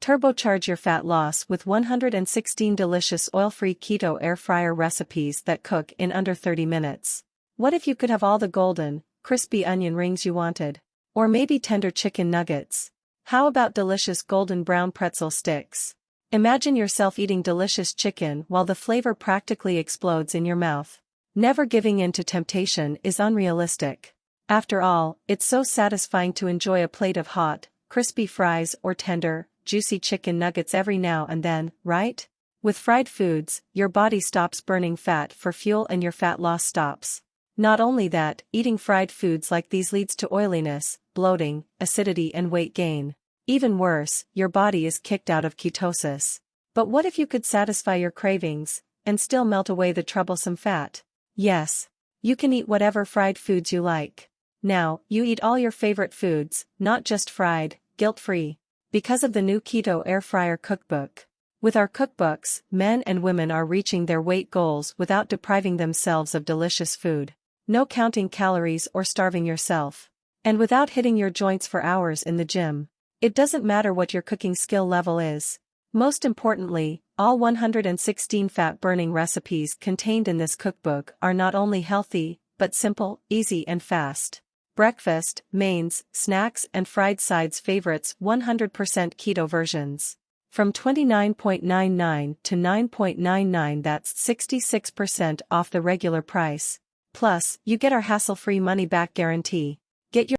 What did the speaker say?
Turbocharge your fat loss with 116 delicious oil-free keto air fryer recipes that cook in under 30 minutes. What if you could have all the golden, crispy onion rings you wanted? Or maybe tender chicken nuggets? How about delicious golden brown pretzel sticks? Imagine yourself eating delicious chicken while the flavor practically explodes in your mouth. Never giving in to temptation is unrealistic. After all, it's so satisfying to enjoy a plate of hot, crispy fries or tender, juicy chicken nuggets every now and then, right? With fried foods, your body stops burning fat for fuel and your fat loss stops. Not only that, eating fried foods like these leads to oiliness, bloating, acidity and weight gain. Even worse, your body is kicked out of ketosis. But what if you could satisfy your cravings, and still melt away the troublesome fat? Yes. You can eat whatever fried foods you like. Now, you eat all your favorite foods, not just fried, guilt-free. Because of the new Keto Air Fryer Cookbook. With our cookbooks, men and women are reaching their weight goals without depriving themselves of delicious food. No counting calories or starving yourself. And without hitting your joints for hours in the gym. It doesn't matter what your cooking skill level is. Most importantly, all 116 fat-burning recipes contained in this cookbook are not only healthy, but simple, easy and fast. Breakfast, mains, snacks and fried sides favorites 100% keto versions. From $29.99 to $9.99, that's 66% off the regular price. Plus, you get our hassle-free money-back guarantee. Get your